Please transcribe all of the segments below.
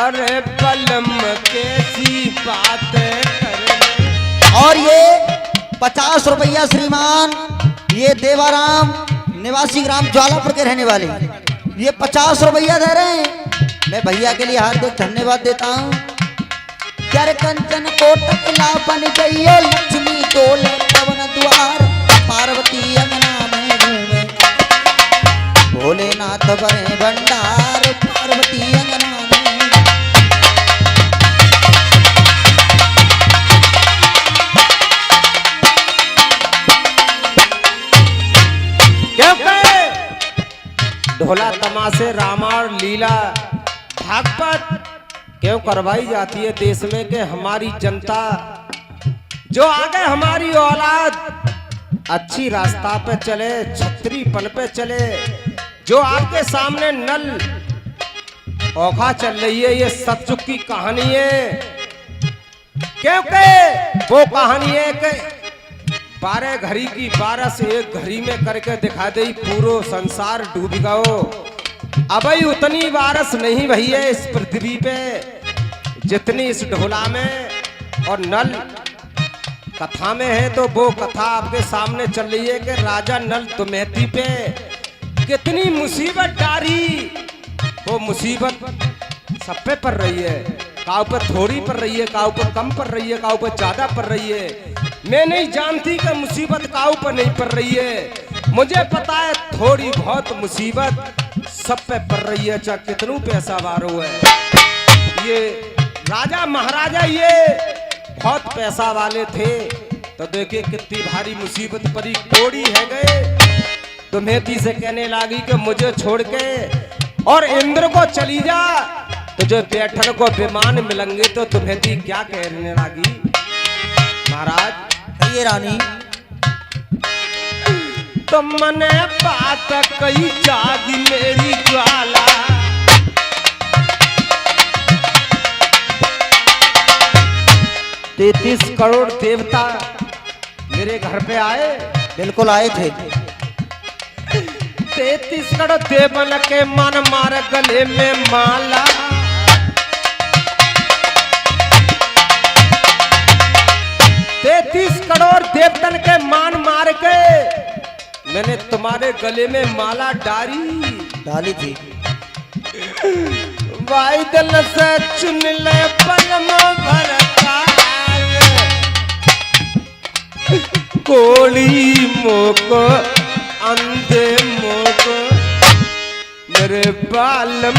अरे बलम कैसी बात कर। और ये 50 रुपया श्रीमान, ये देवाराम निवासी ग्राम ज्वालापुर के रहने वाले, ये 50 रुपया दे रहे हैं। मैं भैया के लिए हार्दिक धन्यवाद देता हूँ। कर कंचन कोटक लापन चाहिए, लक्ष्मी टोले पवन द्वार, पार्वती अंगना में घूमे, भोलेनाथ बने भंडार, पार्वती अंगना में। क्योंकि ढोला तमाशे रामायण लीला भागवत क्यों करवाई जाती है देश में कि हमारी जनता जो आगे हमारी औलाद अच्छी रास्ता पे चले, छतरीपन पे चले। जो आपके सामने नल औखा चल रही है, ये सतयुग की कहानी है। क्योंकि वो कहानी है कि 12 घड़ी की 12 से 1 घड़ी में करके दिखा दे पूरा संसार डूब गयो। अबई उतनी बारिश नहीं भई है इस पृथ्वी पे जितनी इस ढोला में और नल कथा में है। तो वो कथा आपके सामने चल रही है कि राजा नल दमयंती पे कितनी मुसीबत डारी। वो मुसीबत सब पे पड़ रही है, काऊ पर थोड़ी पड़ रही है, काऊ पर कम पड़ रही है, काऊ पर ज्यादा पड़ रही है। मैं नहीं जानती कि मुसीबत काऊ पर नहीं पड़ रही है, मुझे पता है थोड़ी बहुत मुसीबत सब पे पड़ रही है, चाहे कितनू पैसा वारो है। ये राजा महाराजा ये बहुत पैसा वाले थे, तो देखिए कितनी भारी मुसीबत पड़ी। कोड़ी है गए तो मेहती से कहने लगी कि मुझे छोड़ के और इंद्र को चली जा, तो जो बैठन को विमान मिलेंगे। तो तुम्हें थी क्या कहने लगी महाराज? कहिए रानी। तो मने बात कही जागी मेरी ज्वाला, 33 करोड़ देवता मेरे घर पे आए। बिल्कुल आए थे। 33 करोड़ देवन के मन मार गले में माला, 33 करोड़ देवतन के मान मार के मैंने तुम्हारे गले में माला डाली थी। वाइदल से चुन ले पलमो भरतार, कोड़ी मोको अंधे मोको मेरे बालम,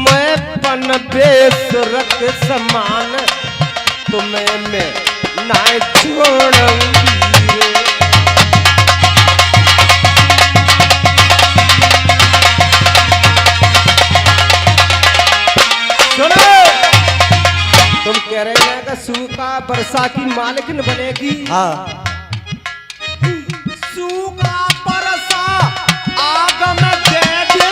मैं पन बेस रख समान तुम्हें मैं ना छोड़ूंगी। सुनो, तुम कह रहे हैं कि सूखा वर्षा की मालकिन बनेगी। हाँ। सूखा वर्षा आग में दे दे,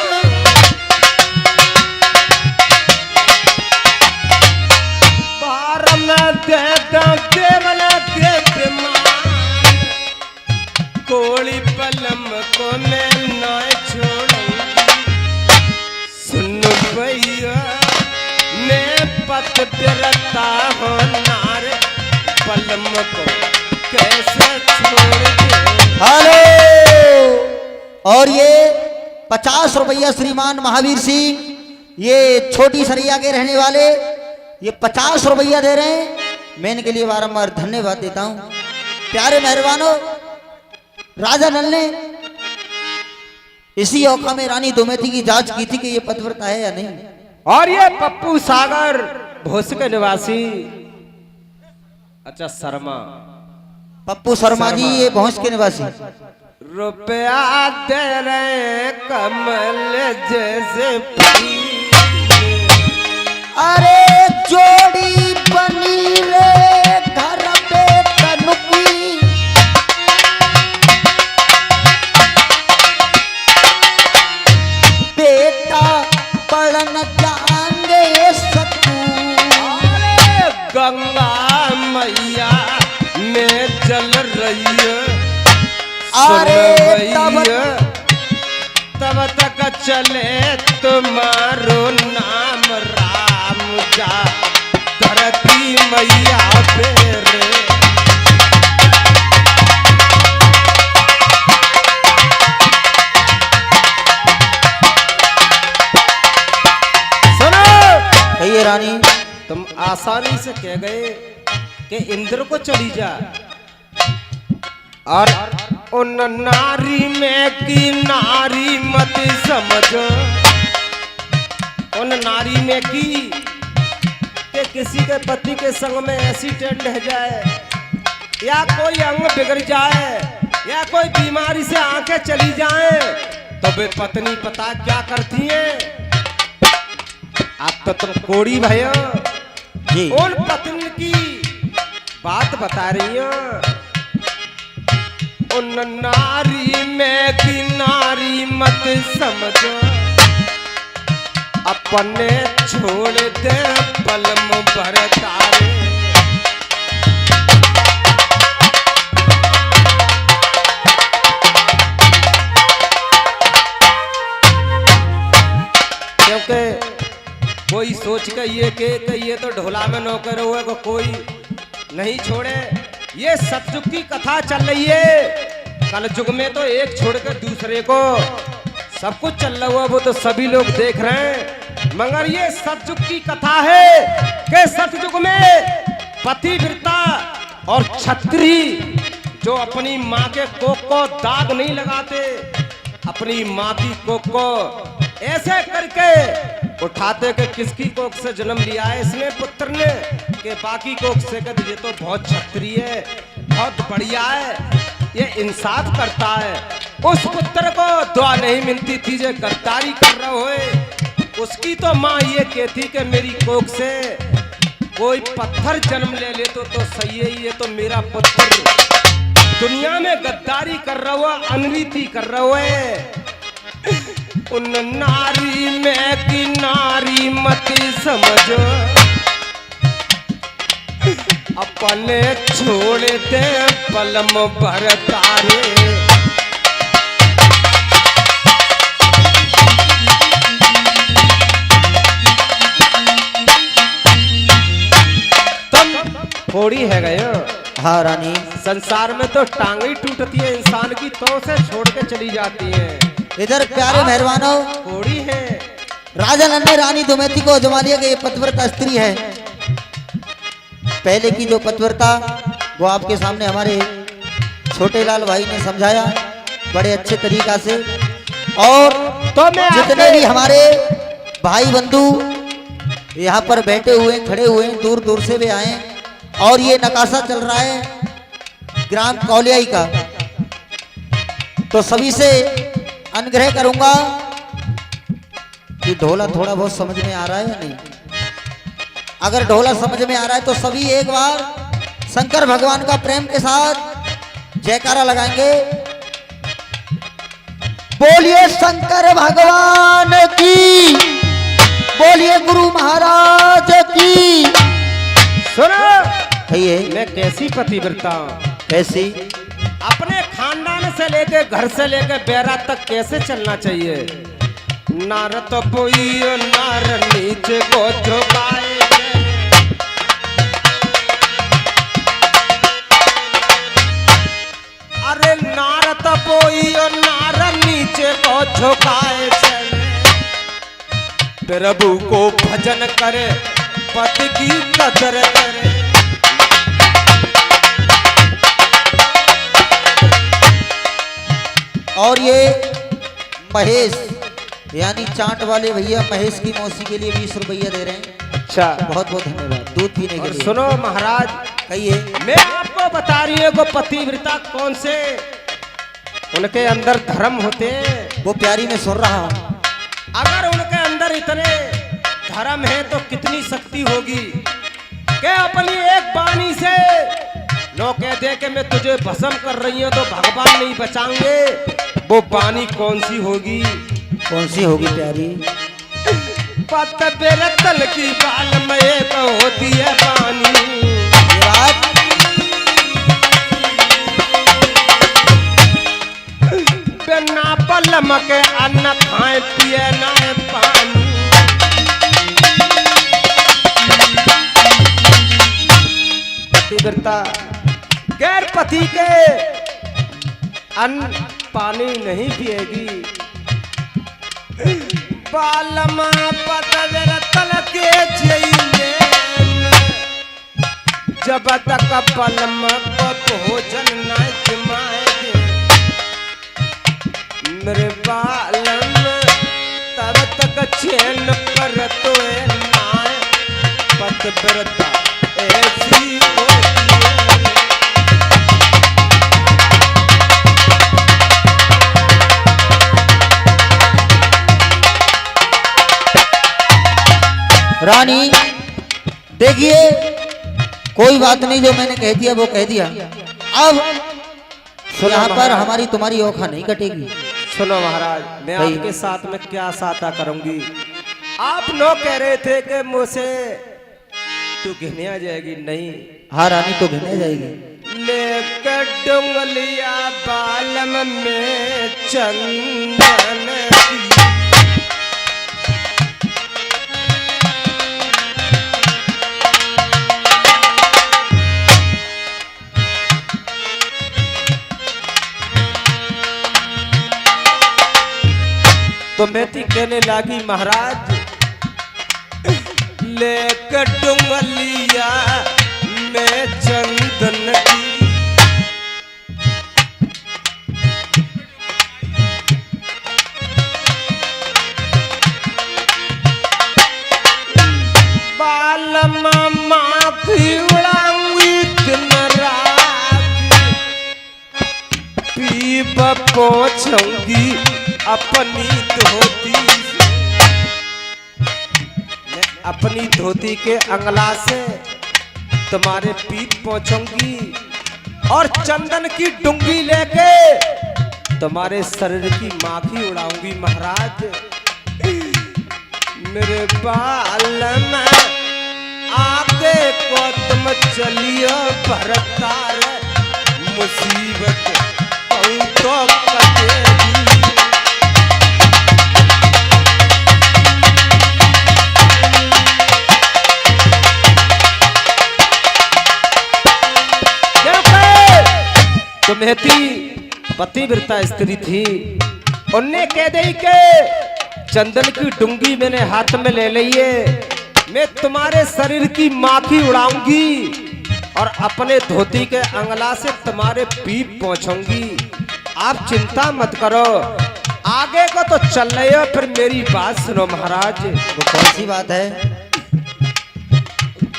बार में दे दे देवला के बीमार, कोड़ी पलम को मैं ना छोड़ूंगी। सुन भैया पत बिरता हो नार, पलम को कैसे छोड़ दे। हेलो। और ये 50 रुपया श्रीमान महावीर सिंह, ये छोटी सरिया के रहने वाले, ये 50 रुपया दे रहे हैं। मैं इनके लिए बारंबार धन्यवाद देता हूँ। प्यारे मेहरबानों, राजा नल ने इसी औका में रानी दमयंती की जांच की थी कि ये पतिव्रता है या नहीं। और ये पप्पू सागर भोस के निवासी, अच्छा शर्मा, पप्पू शर्मा जी ये भोंस के निवासी। रुपया दे रहे कमल जैसे, अरे जोड़ी बनी रे घर पे तनुकी, बेटा पढ़न जाएंगे सतू, गंगा मैया में जल रही है। अरे तब तक चले तुम्हारो नाम राम। जा धरती मैया पे रे। सुनो कहिए रानी। तुम आसानी से कह गए कि इंद्र को चली जा, और उन नारी में की नारी मत समझो, उन नारी में की कि किसी के पति के संग में एक्सीडेंट हो जाए, या कोई अंग बिगड़ जाए, या कोई बीमारी से आंखें चली जाए, तो वे पत्नी पता क्या करती है? आप तो तुम कोड़ी भैया जी। उन पत्नी की बात बता रही हो। उन नारी में की नारी मत समझो, अपने छोड़ दे पलम भर तारे। क्योंकि कोई सोच के ये कि ये तो ढोला में नौकर हुए को कोई नहीं छोड़े, ये सतयुग की कथा चल रही है। कल युग में तो एक छोड़ कर दूसरे को सब कुछ चल रहा हुआ, वो तो सभी लोग देख रहे हैं, मगर ये सतयुग की कथा है कि सतयुग में पतिव्रता और छत्री जो अपनी माँ के कोख को दाग नहीं लगाते, अपनी माँ की कोख को ऐसे करके उठाते कि किसकी कोख से जन्म लिया है इसने पुत्र ने, के बाकी कोख से कहते ये तो बहुत क्षत्रिय है, बहुत बढ़िया है, ये इंसाफ करता है। उस पुत्र को दुआ नहीं मिलती थी जो गद्दारी कर रहा होए, उसकी तो माँ ये कहती कि मेरी कोख से कोई पत्थर जन्म ले ले तो सही है, ये तो मेरा पुत्र दुनिया में गद्दारी कर रहा हुआ, अनरीति कर रहा है। उन नारी में की नारी मत समझो, अपने छोड़ दे पलम भर तारे। तुम थोड़ी है गए हो। हाँ रानी। संसार में तो टांग ही टूटती है इंसान की, तो से छोड़ के चली जाती है। इधर प्यारे मेहरबानों, थोड़ी है राजा ने रानी दुमैती को जमा लिया कि ये पतिव्रता स्त्री है। पहले की जो पतिव्रता वो आपके सामने हमारे छोटे लाल भाई ने समझाया बड़े अच्छे तरीका से, और तो मैं जितने भी हमारे भाई बंधु यहाँ पर बैठे हुए खड़े हुए दूर दूर से भी आए, और ये नकाशा चल रहा है ग्राम कौलियाई का, तो सभी से अनुग्रह करूंगा कि ढोला थोड़ा बहुत समझ में आ रहा है या नहीं। अगर ढोला समझ में आ रहा है तो सभी एक बार शंकर भगवान का प्रेम के साथ जयकारा लगाएंगे। बोलिए शंकर भगवान की, बोलिए गुरु महाराज की। सुनो कहिए। मैं कैसी पतिव्रता हूँ, कैसी? अपने खानदान से लेके घर से लेके बैरात तक कैसे चलना चाहिए। नार तो बोई नार नीचे को झुकाए, अरे नार तो बोई नार नीचे को झुकाए चले, प्रभु को भजन करे पति की कदर करे। और ये महेश यानी चाट वाले भैया महेश की मौसी के लिए 20 रुपया दे रहे हैं। अच्छा, बहुत बहुत धन्यवाद दूध पीने के लिए। सुनो महाराज, कहिए। मैं आपको बता रही हूँ पतिव्रता कौन से उनके अंदर धर्म होते हैं, वो प्यारी में सुन रहा हूँ। अगर उनके अंदर इतने धर्म है तो कितनी शक्ति होगी कि अपनी एक वाणी से नो कह दे के मैं तुझे भस्म कर रही हूँ तो भगवान नहीं बचाएंगे। वो वाणी कौन सी होगी? कौन सी होगी प्यारी? पत बेरतल की बाल में एक होती है वाणी, ये बात बिना पलम के अन्न खाए पिए ना पानी। पतिव्रता गैर पति के अन्न पानी नहीं पिएगी। बालमा पतिव्रता के जइले जब तक बलम को भोजन न जमाएंगे मेरे बालम तब तक चैन पर तो नाय पतिव्रता ऐसी होती है। रानी देखिए, कोई बात नहीं, जो मैंने कह दिया वो कह दिया। अब यहाँ पर हमारी तुम्हारी औखा नहीं कटेगी। सुनो महाराज, मैं भाई। आपके साथ में क्या साता करूंगी। आप लोग कह रहे थे कि मुझसे तू घिने आ जाएगी। नहीं, हाँ रानी तो घिने जाएगी। लेकर डुंगलिया बालम में चंदन की तो मेथी कहने लगी महाराज लेकर डुंगलिया में चंदन की बालमा माखी उड़ाऊंगी दिन रात पीप पहुंचूंगी अपनी धोती से। मैं अपनी धोती के अंगला से तुम्हारे पीठ पहुंचूंगी और चंदन की डुंगी लेके तुम्हारे शरीर की माखी उड़ाऊंगी। महाराज मेरे बाल में आगे को तुम चलियो भरतार मुसीबत तो कटेगी। तो मेहती पतिव्रता स्त्री थी, उनने कह दी के चंदन की डुंगी मैंने हाथ में ले लिए, मैं तुम्हारे शरीर की माखी उड़ाऊंगी और अपने धोती के अंगला से तुम्हारे पीप पहुंचूंगी। आप चिंता मत करो, आगे को तो चल रहे हो, फिर मेरी बात सुनो महाराज। वो कौन सी बात है?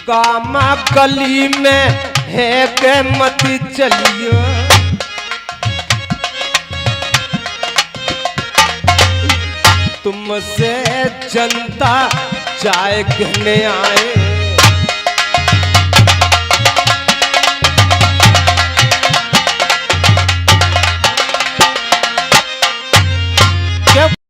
कामा गली में है के मत चलियो, तुमसे जनता चाय कहने आए